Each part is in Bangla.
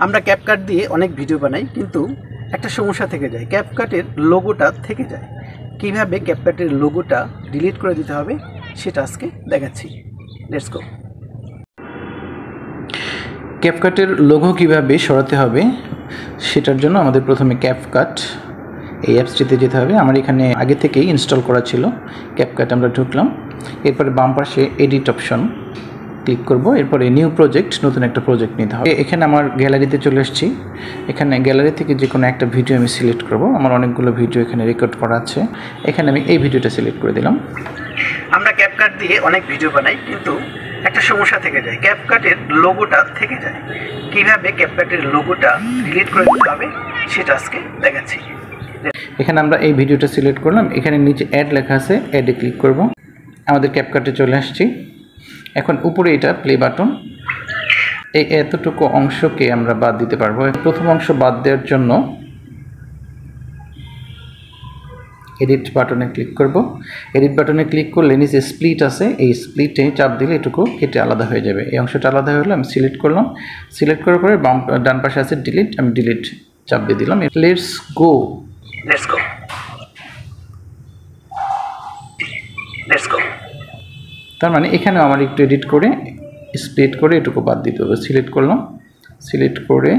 আমরা ক্যাপকাট দিয়ে অনেক ভিডিও বানাই, কিন্তু একটা সমস্যা থেকে যায়, ক্যাপকাটের লোগোটা থেকে যায়। কিভাবে ক্যাপকাটের লোগোটা ডিলিট করে দিতে হবে সেটা আজকে দেখাচ্ছি। Let's go. ক্যাপকাটের লোগো কিভাবে সরাতে হবে সেটার জন্য আমাদের প্রথমে ক্যাপকাট এই অ্যাপসটিতে যেতে হবে। আমার এখানে আগে থেকেই ইনস্টল করা ছিল ক্যাপকাট। আমরা ঢুকলাম, এরপরে বাম পাশে এডিট অপশন ক্লিক করব, এরপরে নিউ প্রজেক্ট, নতুন একটা প্রজেক্ট নিতে হবে। এখানে আমার গ্যালারিতে চলে এসেছি। এখানে গ্যালারি থেকে যে কোনো একটা ভিডিও আমি সিলেক্ট করব। আমার অনেকগুলো ভিডিও এখানে রেকর্ড করা আছে, এখানে আমি এই ভিডিওটা সিলেক্ট করে দিলাম। আমরা ক্যাপকাট দিয়ে অনেক ভিডিও বানাই, কিন্তু একটা সমস্যা থেকে যায়, ক্যাপকাটের লোগোটা থেকে যায়। কিভাবে ক্যাপকাটের লোগোটা ডিলিট করে দিতে হবে সেটা আজকে দেখাচ্ছি। এখানে আমরা এই ভিডিওটা সিলেক্ট করলাম, এখানে নিচে অ্যাড লেখা আছে, অ্যাডে ক্লিক করব। আমাদের ক্যাপকাটে চলে আসছি। এখন উপরে এটা প্লে বাটন, এই এতটুকু অংশকে আমরা বাদ দিতে পারবো। প্রথম অংশ বাদ দেওয়ার জন্য এডিট বাটনে ক্লিক করব। এডিট বাটনে ক্লিক করলে নিচে স্প্লিট আছে, এই স্প্লিটে চাপ দিলে এটুকু কেটে আলাদা হয়ে যাবে। এই অংশটা আলাদা হয়ে গেলে আমি সিলেক্ট করলাম, সিলেক্ট করার পরে ডান পাশে আছে ডিলিট, আমি ডিলিট চাপ দিয়ে দিলাম। Let's go. তার মানে এখানে আমার একটু এডিট করে স্প্লিট করে এটুকু বাদ দিতে হবে। সিলেক্ট করলাম, সিলেক্ট করে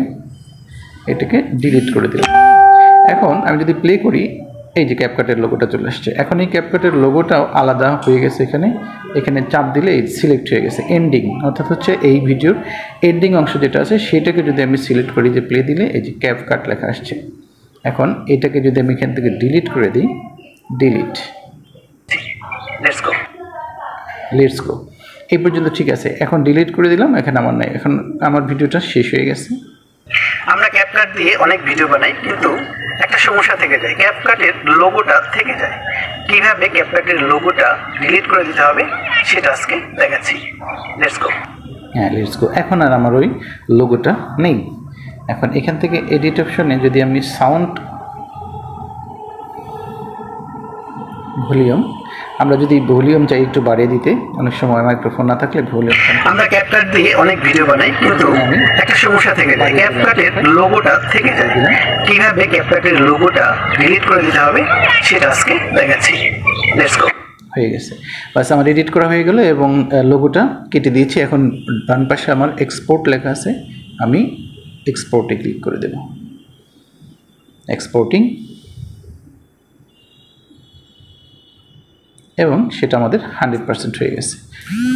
এটাকে ডিলিট করে দিলাম। এখন আমি যদি প্লে করি, এই যে ক্যাপকাটের লোগোটা চলে আসছে। এখন এই ক্যাপকাটের লোগোটাও আলাদা হয়ে গেছে। এখানে চাপ দিলে এই সিলেক্ট হয়ে গেছে এন্ডিং, অর্থাৎ হচ্ছে এই ভিডিওর এন্ডিং অংশ যেটা আছে সেটাকে যদি আমি সিলেক্ট করি, যে প্লে দিলে এই যে ক্যাপকাট লেখা আসছে। এখন এটাকে যদি আমি এখান থেকে ডিলিট করে দিই, ডিলিট, লেটস গো। এই পর্যন্ত ঠিক আছে। এখন ডিলিট করে দিলাম, এখানে আমার নাই, এখন আমার ভিডিওটা শেষ হয়ে গেছে। আমরা ক্যাপকাট দিয়ে অনেক ভিডিও বানাই, কিন্তু একটা সমস্যা থেকে যায়, ক্যাপকাটের লোগোটা থেকে যায়। কিভাবে ক্যাপকাটের লোগোটা ডিলিট করে দিতে হবে সেটা আজকে দেখাচ্ছি। Let's go. হ্যাঁ, লেটস গো। এখন আর আমার ওই লোগোটা নেই। এখন এখান থেকে এডিট অপশনে যদি আমি সাউন্ড ভলিউম, আমরা যদি ভলিউম চাই একটু বাড়িয়ে দিতে, অনেক সময় মাইক্রোফোন না থাকলে ভলিউম। আমরা ক্যাপকাট দিয়ে অনেক ভিডিও বানাই, কিন্তু একটা সমস্যা থেকে যায়, ক্যাপকাটের লোগোটা থেকে যায়। কিভাবে ক্যাপকাটের লোগোটা ডিলিট করে দিতে হবে সেটা আজকে দেখাচ্ছি। Let's go. হয়ে গেছে, বাস আমার এডিট করা হয়ে গেল এবং লোগোটা কেটে দিয়েছি। এখন ডান পাশে আমার এক্সপোর্ট লেখা আছে, আমি এক্সপোর্টে ক্লিক করে দেব। এক্সপোর্টিং, এবং সেটা আমাদের 100% হয়ে গেছে।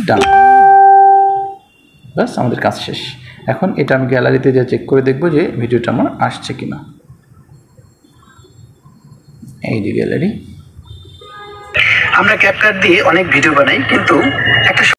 ডান, বাস আমাদের কাজ শেষ। এখন এটা আমি গ্যালারিতে যা চেক করে দেখব যে ভিডিওটা আমার আসছে কিনা। এই যে গ্যালারি। আমরা ক্যাপকাট দিয়ে অনেক ভিডিও বানাই, কিন্তু একটা